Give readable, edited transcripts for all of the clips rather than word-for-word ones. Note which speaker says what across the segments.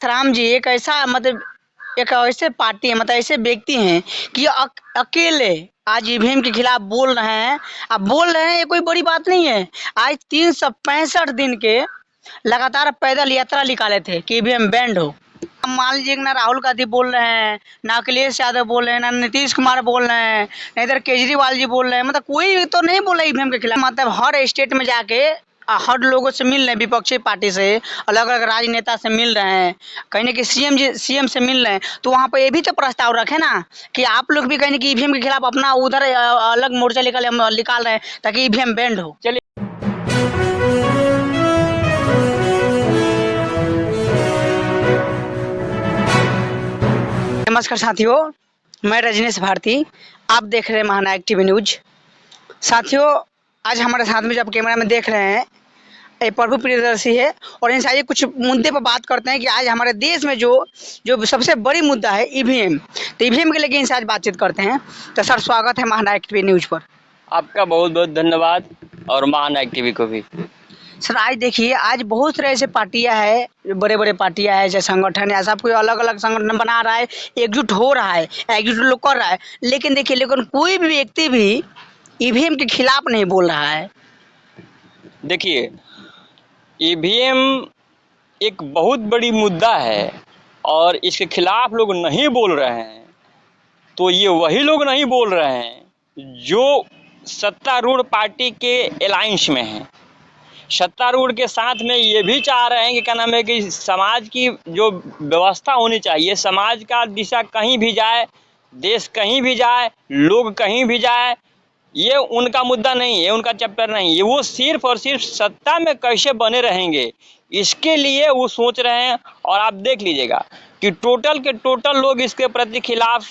Speaker 1: राम जी एक ऐसा मतलब एक ऐसे पार्टी है, मतलब ऐसे व्यक्ति हैं कि अकेले आज ईवीएम के खिलाफ बोल रहे हैं। अब बोल रहे हैं ये कोई बड़ी बात नहीं है। आज 365 दिन के लगातार पैदल यात्रा निकाले थे कि ईवीएम बैंड हो। अब मान लीजिए कि ना राहुल गांधी बोल रहे हैं, ना अखिलेश यादव बोल रहे हैं, ना नीतीश कुमार बोल रहे हैं, ना इधर केजरीवाल जी बोल रहे हैं, मतलब कोई तो नहीं बोल रहा ईवीएम के खिलाफ। मतलब हर स्टेट में जाके हर लोगों से मिल रहे हैं, विपक्षी पार्टी से अलग अलग राजनेता से मिल रहे हैं, कहीं ना कहीं सीएम से मिल रहे हैं। तो वहाँ पर ये भी तो प्रस्ताव रखे ना कि आप लोग भी कहीं ना कहीं ईवीएम के खिलाफ अपना उधर अलग मोर्चा निकाल रहे हैं ताकि ईवीएम बैंड हो। चलिए, नमस्कार साथियों, मैं रजनीश भारती, आप देख रहे हैं महानायक टीवी न्यूज। साथियों, आज हमारे साथ में जो आप कैमरा में देख रहे हैं ये प्रभु प्रियदर्शी है और इनसे आइए कुछ मुद्दे पर बात करते हैं कि आज हमारे देश में जो जो सबसे बड़ी मुद्दा है ईवीएम, तो ईवीएम के लेके इनसे आज बातचीत करते हैं। तो सर, स्वागत है महानायक टीवी न्यूज पर।
Speaker 2: आपका बहुत बहुत धन्यवाद और महानायक टीवी को भी।
Speaker 1: सर, आज देखिए, आज बहुत तरह से पार्टियां है, बड़े बड़े पार्टियां है, जैसे संगठन है, सब कोई अलग अलग संगठन बना रहा है, एकजुट हो रहा है, एकजुट लोग कर रहा है। लेकिन देखिए, लेकिन कोई भी व्यक्ति भी ईवीएम के खिलाफ नहीं बोल रहा है।
Speaker 2: देखिए, ईवीएम एक बहुत बड़ी मुद्दा है और इसके खिलाफ लोग नहीं बोल रहे हैं। तो ये वही लोग नहीं बोल रहे हैं जो सत्तारूढ़ पार्टी के अलायंस में हैं। सत्तारूढ़ के साथ में ये भी चाह रहे हैं कि क्या नाम है कि समाज की जो व्यवस्था होनी चाहिए, समाज का दिशा कहीं भी जाए, देश कहीं भी जाए, लोग कहीं भी जाए, ये उनका मुद्दा नहीं है, उनका चैप्टर नहीं है। वो सिर्फ और सिर्फ सत्ता में कैसे बने रहेंगे, इसके लिए वो सोच रहे हैं। और आप देख लीजिएगा कि टोटल के टोटल लोग इसके प्रति खिलाफ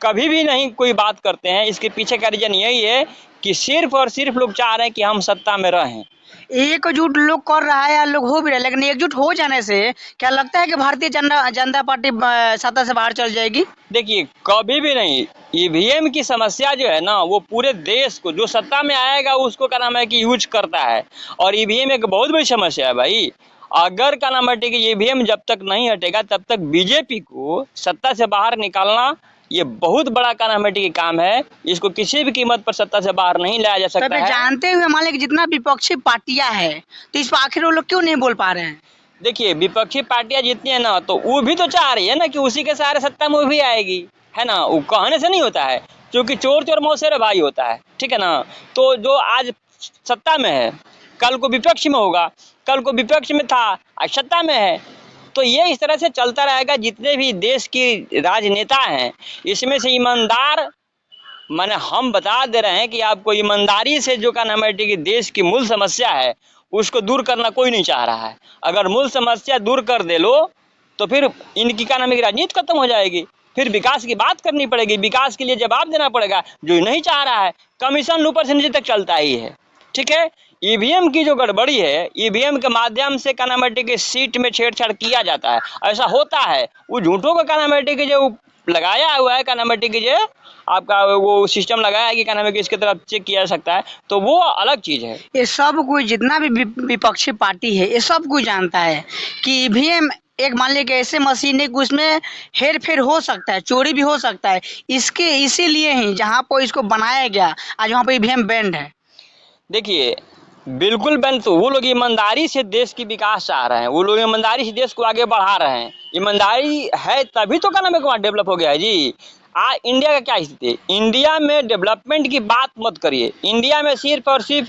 Speaker 2: कभी भी नहीं कोई बात करते हैं। इसके पीछे का रीजन यही है कि सिर्फ और सिर्फ लोग चाह रहे हैं कि हम सत्ता में रहें।
Speaker 1: एकजुट लोग कर रहा है या लोग हो भी रहे, लेकिन एकजुट हो जाने से क्या लगता है कि भारतीय जनता पार्टी सत्ता से बाहर चल जाएगी?
Speaker 2: देखिए, कभी भी नहीं। ईवीएम की समस्या जो है ना, वो पूरे देश को, जो सत्ता में आएगा उसको क्या नाम है कि यूज करता है। और ईवीएम एक बहुत बड़ी समस्या है भाई। अगर क्या नाम है कि ईवीएम जब तक नहीं हटेगा तब तक बीजेपी को सत्ता से बाहर निकालना ये बहुत बड़ा क्या नाम है कि काम है। इसको किसी भी कीमत पर सत्ता से बाहर नहीं लाया जा सकता है।
Speaker 1: जानते हुए मान लें कि जितना विपक्षी पार्टियां है, तो इस पर आखिर वो लोग क्यों नहीं बोल पा रहे हैं?
Speaker 2: देखिए, विपक्षी पार्टियां जितनी है ना, तो वो भी तो चाह रही है ना कि उसी के सहारे सत्ता में भी आएगी, है ना। वो कहने से नहीं होता है, क्योंकि चोर चोर मौसेरे भाई होता है, ठीक है ना। तो जो आज सत्ता में है कल को विपक्ष में होगा, कल को विपक्ष में था आज सत्ता में है। तो ये इस तरह से चलता रहेगा। जितने भी देश की राजनेता हैं, इसमें से ईमानदार, माने हम बता दे रहे हैं कि आपको ईमानदारी से जो का नाम है कि देश की मूल समस्या है उसको दूर करना कोई नहीं चाह रहा है। अगर मूल समस्या दूर कर दे लो तो फिर इनकी क्या नाम है कि राजनीति खत्म हो जाएगी। फिर विकास की बात करनी पड़ेगी, विकास के लिए जवाब देना पड़ेगा, जो नहीं चाह रहा है। कमीशन ऊपर से नीचे तक चलता ही है, ठीक है। ईवीएम की जो गड़बड़ी है, ईवीएम के माध्यम से क्या नाम है कि सीट में छेड़छाड़ किया जाता है, ऐसा होता है। वो झूठों का क्या नाम है कि जो लगाया हुआ है क्या नाम है कि जो आपका वो सिस्टम लगाया है कि क्या नाम है कि इसके तरफ चेक किया जा सकता है, तो वो अलग चीज है।
Speaker 1: ये सब कोई, जितना भी विपक्षी पार्टी है, ये सब कोई जानता है कि ईवीएम एक मान लीजिए कि ऐसे मशीन है कि उसमें हेर फेर हो सकता है, चोरी भी हो सकता है। इसके इसीलिए ही जहाँ पर इसको बनाया गया, आज वहाँ पर ईवीएम बैंड है।
Speaker 2: देखिए, बिल्कुल बैंड। तो वो लोग ईमानदारी से देश की विकास चाह रहे हैं, वो लोग ईमानदारी से देश को आगे बढ़ा रहे हैं। ईमानदारी है तभी तो क्या नाम है वहाँ डेवलप हो गया है जी। आज इंडिया का क्या स्थिति है? इंडिया में डेवलपमेंट की बात मत करिए। इंडिया में सिर्फ और सिर्फ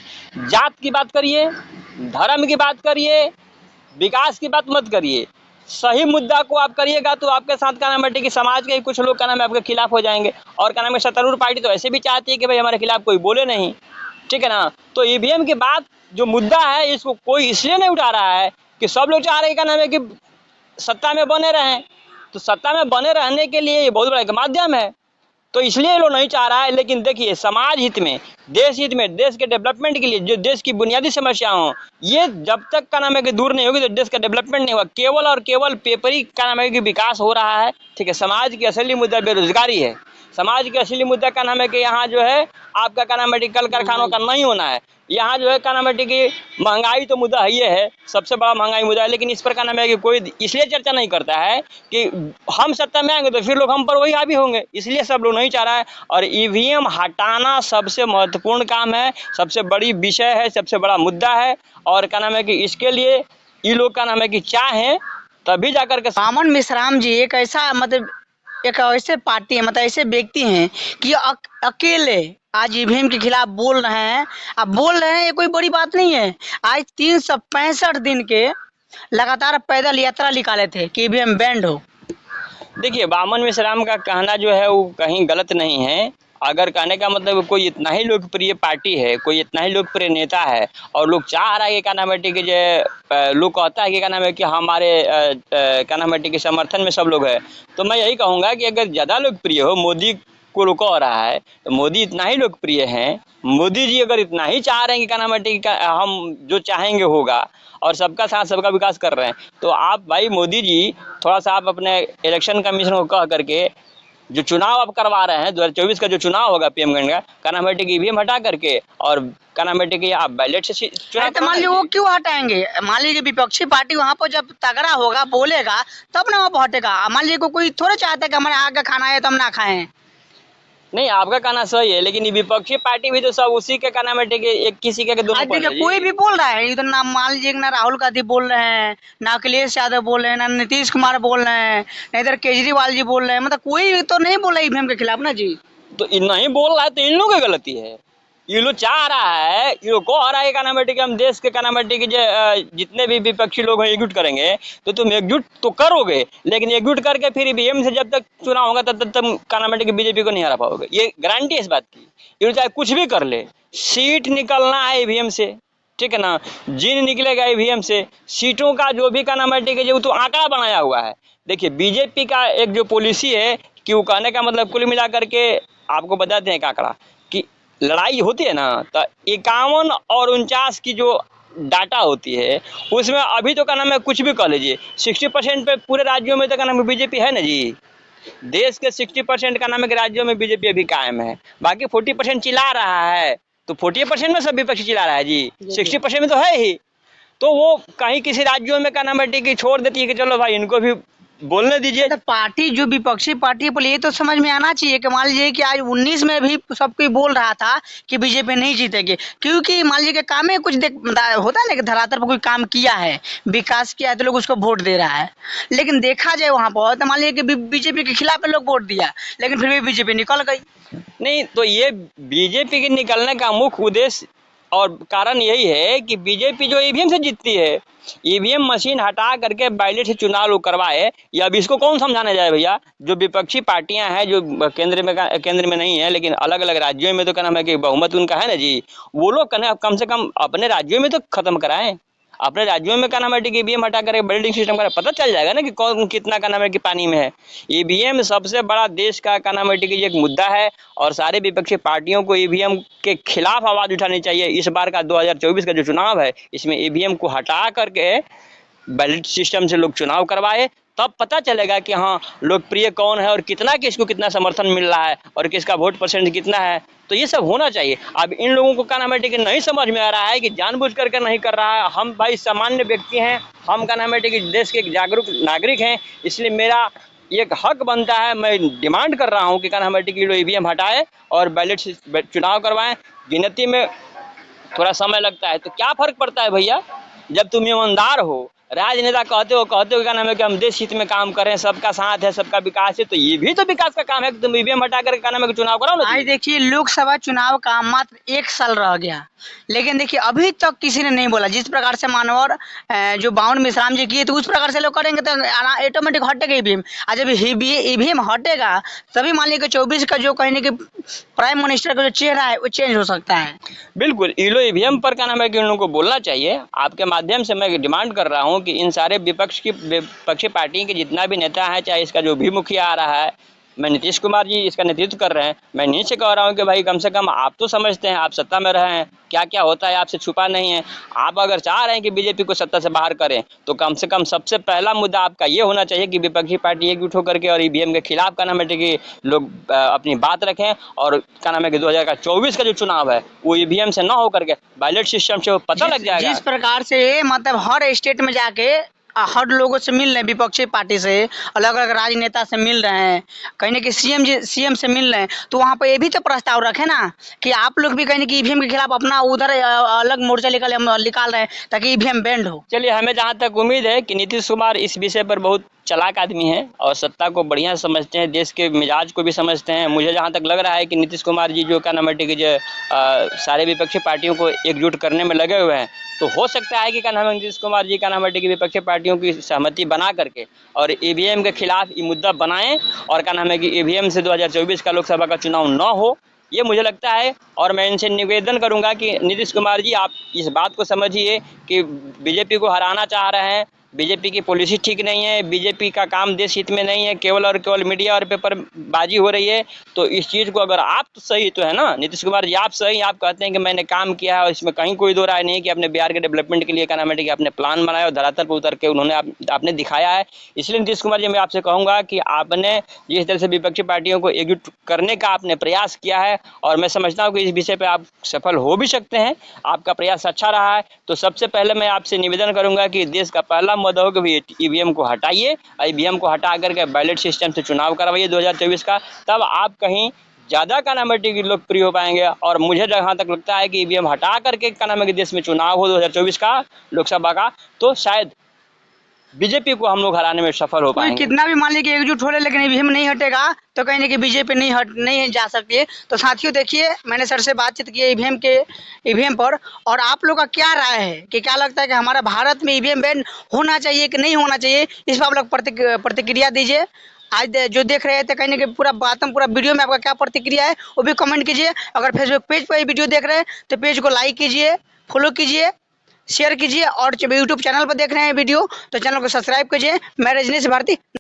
Speaker 2: जात की बात करिए, धर्म की बात करिए, विकास की बात मत करिए। सही मुद्दा को आप करिएगा तो आपके साथ क्या नाम है कि समाज के कुछ लोग क्या नाम है आपके खिलाफ हो जाएंगे। और क्या नाम है सत्तारूढ़ पार्टी तो ऐसे भी चाहती है कि भाई हमारे खिलाफ कोई बोले नहीं, ठीक है ना। तो ईवीएम के बाद जो मुद्दा है, इसको कोई इसलिए नहीं उठा रहा है कि सब लोग चाह रहे हैं क्या नाम है कि सत्ता में बने रहें। तो सत्ता में बने रहने के लिए ये बहुत बड़ा एक माध्यम है, तो इसलिए लोग नहीं चाह रहा है। लेकिन देखिए, समाज हित में, देश हित में, देश के डेवलपमेंट के लिए जो देश की बुनियादी समस्या हो, ये जब तक का नाम है कि दूर नहीं होगी तो देश का डेवलपमेंट नहीं होगा। केवल और केवल पेपरी का नाम है कि विकास हो रहा है, ठीक है। समाज की असली मुद्दा बेरोजगारी है। समाज के असली मुद्दा का नाम है कि यहाँ जो है आपका क्या नाम है कि कल कारखानों का नहीं होना है। यहाँ जो है क्या नाम है कि महंगाई तो मुद्दा ही है, सबसे बड़ा महंगाई मुद्दा है, लेकिन इस पर क्या नाम है कि कोई इसलिए चर्चा नहीं करता है कि हम सत्ता में आएंगे तो फिर लोग हम पर वही हावी होंगे, इसलिए सब लोग नहीं चाह रहा है। और ईवीएम हटाना सबसे महत्वपूर्ण काम है, सबसे बड़ी विषय है, सबसे बड़ा मुद्दा है। और क्या नाम है कि इसके लिए ये लोग का नाम है कि चाहें तभी जाकर के
Speaker 1: बामन मिश्राम जी एक ऐसा मतलब एक ऐसे पार्टी है, मतलब ऐसे व्यक्ति हैं कि अकेले आज ईवीएम के खिलाफ बोल रहे हैं। अब बोल रहे हैं ये कोई बड़ी बात नहीं है। आज 365 दिन के लगातार पैदल यात्रा निकाले थे कि ईवीएम बैंड हो।
Speaker 2: देखिए, बामन मिश्राम का कहना जो है वो कहीं गलत नहीं है। अगर कहने का मतलब कोई इतना ही लोकप्रिय पार्टी है, कोई इतना ही लोकप्रिय नेता है और लोग चाह रहा है कि क्या नाम है कि जो लोग कहता है कि क्या नाम है कि हमारे क्या नाम है कि समर्थन में सब लोग है, तो मैं यही कहूँगा कि अगर ज़्यादा लोकप्रिय हो, मोदी को लोग कह रहा है तो मोदी इतना ही लोकप्रिय हैं, मोदी जी अगर इतना ही चाह रहे हैं कि क्या नाम है कि हम जो चाहेंगे होगा और सबका साथ सबका विकास कर रहे हैं, तो आप भाई मोदी जी थोड़ा सा आप अपने इलेक्शन कमीशन को कह करके जो चुनाव आप करवा रहे हैं 2024 का जो चुनाव होगा पीएमगंज का, क्या नाम है कि ईवीएम हटा करके और क्या नाम है कि आप बैलेट से चुनाव
Speaker 1: तो मान लीजिए वो क्यों हटाएंगे? मान लीजिए विपक्षी पार्टी वहाँ पर जब तगड़ा होगा बोलेगा तब ना वहाँ पर हटेगा। मान लीजिए कोई थोड़ा चाहता है कि हमारे आगे खाना है तो हम ना खाएं।
Speaker 2: नहीं, आपका कहना सही है, लेकिन ये विपक्षी पार्टी भी तो सब उसी के क्या नाम है कि एक किसी के दोनों
Speaker 1: आज देखिए कोई भी बोल रहा है, इधर ना मान लीजिए ना राहुल गांधी बोल रहे हैं, ना अखिलेश यादव बोल रहे हैं, ना नीतीश कुमार बोल रहे हैं, ना इधर केजरीवाल जी बोल रहे हैं, मतलब कोई तो नहीं बोल रहा ईवीएम के खिलाफ ना जी।
Speaker 2: तो नहीं बोल रहा है तो इन लोगों की गलती है। ये लोग चाह रहा है, ये लोग कह रहा है क्या नाम है कि हम देश के क्या नाम है कि जितने भी विपक्षी लोग हैं एकजुट करेंगे, तो तुम एकजुट तो करोगे, लेकिन एकजुट करके फिर ईवीएम से जब तक चुनाव होगा तब तक तुम क्या नाम है कि बीजेपी को नहीं हरा पाओगे, ये गारंटी है इस बात की। ये लोग चाहे कुछ भी कर ले, सीट निकलना है ईवीएम से, ठीक है ना, जिन निकलेगा ईवीएम से, सीटों का जो भी क्या नाम है कि जो तो आंकड़ा बनाया हुआ है। देखिए बीजेपी का एक जो पॉलिसी है कि वो कहने का मतलब कुल मिला करके आपको बताते हैं एक आंकड़ा कि लड़ाई होती है ना तो 51 और 49 की जो डाटा होती है उसमें अभी तो क्या नाम है कुछ भी कह लीजिए 60% पे पूरे राज्यों में तो क्या नाम है बीजेपी है ना जी। देश के 60% का नाम है कि राज्यों में बीजेपी अभी कायम है, बाकी 40% चिल्ला रहा है, तो 40% में सब विपक्षी चिल्ला रहा है जी, 60% में तो है ही। तो वो कहीं किसी राज्यों में क्या नाम है कि छोड़ देती है कि चलो भाई इनको भी बोलने दीजिए।
Speaker 1: तो पार्टी जो विपक्षी पार्टी है, ये तो समझ में आना चाहिए कि मान लीजिए कि आज 19 में भी सब कोई बोल रहा था कि बीजेपी नहीं जीतेगी, क्योंकि मान लीजिए कि काम में कुछ होता है ना कि धरातल पर कोई काम किया है, विकास किया है, तो लोग उसको वोट दे रहा है। लेकिन देखा जाए वहाँ पर तो मान लीजिए कि बीजेपी के खिलाफ लोग वोट दिया, लेकिन फिर भी बीजेपी निकल गई।
Speaker 2: नहीं, तो ये बीजेपी के निकलने का मुख्य उद्देश्य और कारण यही है कि बीजेपी जो ईवीएम से जीतती है, ईवीएम मशीन हटा करके बैलेट से चुनाव लोग करवाए, या अब इसको कौन समझाने जाए भैया। जो विपक्षी पार्टियां हैं जो केंद्र में नहीं है लेकिन अलग अलग राज्यों में तो क्या नाम है कि बहुमत उनका है ना जी, वो लोग कम से कम अपने राज्यों में तो खत्म कराएं, अपने राज्यों में क्या नाम है कि ईवीएम हटा कर बैलेटिंग सिस्टम का पता चल जाएगा ना कि कौन कितना का नाम है कि पानी में है। ईवीएम सबसे बड़ा देश का क्या नाम है कि एक मुद्दा है और सारे विपक्षी पार्टियों को ईवीएम के खिलाफ आवाज उठानी चाहिए। इस बार का 2024 का जो चुनाव है इसमें ईवीएम को हटा करके बैलेट सिस्टम से लोग चुनाव करवाए, तब पता चलेगा कि हाँ लोकप्रिय कौन है और कितना किसको कितना समर्थन मिल रहा है और किसका वोट परसेंट कितना है। तो ये सब होना चाहिए। अब इन लोगों को क्या नाम है कि नहीं समझ में आ रहा है कि जानबूझ करके नहीं कर रहा है। हम भाई सामान्य व्यक्ति हैं, हम क्या नाम है कि देश के जागरूक नागरिक हैं, इसलिए मेरा एक हक बनता है, मैं डिमांड कर रहा हूँ कि क्या नाम है कि ईवीएम हटाए और बैलेट से चुनाव करवाएं। गिनती में थोड़ा समय लगता है तो क्या फर्क पड़ता है भैया, जब तुम ईमानदार हो, राजनेता कहते हो क्या नाम है कि हम देश हित में काम करें, सबका साथ है, सबका विकास है, तो ये भी तो विकास का काम है कि तुम ईवीएम हटा कर क्या नाम है कि चुनाव कराओ ना।
Speaker 1: आज देखिए लोकसभा चुनाव का मात्र 1 साल रह गया, लेकिन देखिए अभी तक किसी ने नहीं बोला। जिस प्रकार से मानवर जो बावन मिश्राम जी किए तो उस प्रकार से लोग करेंगे तो ऑटोमेटिक हटेगा ईवीएम। आज जब ईवीएम हटेगा तभी मान लीजिए 24 का जो कहने के प्राइम मिनिस्टर का जो चेहरा है वो चेंज हो सकता है।
Speaker 2: बिल्कुल, ईवीएम पर क्या नाम है कि उन लोगों को बोलना चाहिए। आपके माध्यम से मैं डिमांड कर रहा हूँ कि इन सारे विपक्षी पार्टी के जितना भी नेता है, चाहे इसका जो भी मुखिया आ रहा है, मैं नीतीश कुमार जी इसका नेतृत्व कर रहे हैं, मैं नीचे कह रहा हूँ कि भाई कम से कम आप तो समझते हैं, आप सत्ता में रहे हैं, क्या क्या होता है आपसे छुपा नहीं है। आप अगर चाह रहे हैं कि बीजेपी को सत्ता से बाहर करें तो कम से कम सबसे पहला मुद्दा आपका ये होना चाहिए कि विपक्षी पार्टी एकजुट होकर के और ईवीएम के खिलाफ का नाम है कि लोग अपनी बात रखें, और क्या नाम है कि 2024 का जो चुनाव है वो ईवीएम से ना होकर के बैलेट सिस्टम से पता लग जाएगा।
Speaker 1: जिस प्रकार से मतलब हर स्टेट में जाके हर लोगों से मिल रहे हैं, विपक्षी पार्टी से अलग अलग राजनेता से मिल रहे हैं, कहीं ना कहीं सीएम से मिल रहे हैं, तो वहाँ पर ये भी तो प्रस्ताव रखे ना कि आप लोग भी कहीं ना कहीं ईवीएम के खिलाफ अपना उधर अलग मोर्चा निकाल रहे हैं ताकि ईवीएम बैंड हो।
Speaker 2: चलिए, हमें जहाँ तक उम्मीद है कि नीतीश कुमार इस विषय पर बहुत चालाक आदमी है और सत्ता को बढ़िया समझते हैं, देश के मिजाज को भी समझते हैं। मुझे जहाँ तक लग रहा है कि नीतीश कुमार जी जो क्या नाम है कि जो सारे विपक्षी पार्टियों को एकजुट करने में लगे हुए हैं, तो हो सकता है कि क्या नाम है नीतीश कुमार जी का नाम है कि विपक्षी पार्टियों की सहमति बना करके और ईवीएम के खिलाफ ये मुद्दा बनाएं और क्या नाम है कि ईवीएम से 2024 का लोकसभा का चुनाव न हो, ये मुझे लगता है। और मैं इनसे निवेदन करूंगा कि नीतीश कुमार जी आप इस बात को समझिए कि बीजेपी को हराना चाह रहे हैं, बीजेपी की पॉलिसी ठीक नहीं है, बीजेपी का काम देश हित में नहीं है, केवल और केवल मीडिया और पेपर बाजी हो रही है। तो इस चीज़ को अगर आप तो सही तो है ना नीतीश कुमार जी, आप सही, आप कहते हैं कि मैंने काम किया है और इसमें कहीं कोई दो राय नहीं है कि अपने बिहार के डेवलपमेंट के लिए क्या नाम है कि आपने प्लान बनाया और धरातल पर उतर के उन्होंने आपने दिखाया है। इसलिए नीतीश कुमार जी मैं आपसे कहूँगा कि आपने जिस तरह से विपक्षी पार्टियों को एकजुट करने का आपने प्रयास किया है और मैं समझता हूँ कि इस विषय पर आप सफल हो भी सकते हैं, आपका प्रयास अच्छा रहा है। तो सबसे पहले मैं आपसे निवेदन करूँगा कि देश का पहला मुद्दा हो कि ईवीएम को हटाइए, ईवीएम को हटा करके बैलेट सिस्टम से चुनाव करवाइए 2024 का, तब आप कहीं ज़्यादा क्या नाम है कि लोकप्रिय हो पाएंगे। और मुझे जहाँ तक लगता है कि ईवीएम हटा करके क्या नाम है कि देश में चुनाव हो 2024 का लोकसभा का, तो शायद बीजेपी को हम लोग हराने में सफल हो पाएंगे।
Speaker 1: कितना भी मान लीजिए एकजुट हो रहे लेकिन ईवीएम नहीं हटेगा तो कहीं ना कहीं बीजेपी नहीं जा सकती है। तो साथियों देखिए, मैंने सर से बातचीत की ईवीएम पर, और आप लोग का क्या राय है कि क्या लगता है कि हमारा भारत में ईवीएम बैन होना चाहिए कि नहीं होना चाहिए, इस पर आप लोग प्रतिक्रिया दीजिए। आज जो देख रहे थे कहीं ना कहीं पूरा वीडियो में आपका क्या प्रतिक्रिया है वो भी कमेंट कीजिए। अगर फेसबुक पेज पर वीडियो देख रहे हैं तो पेज को लाइक कीजिए, फॉलो कीजिए, शेयर कीजिए, और यूट्यूब चैनल पर देख रहे हैं वीडियो तो चैनल को सब्सक्राइब कीजिए। मैं रजनीश भारती।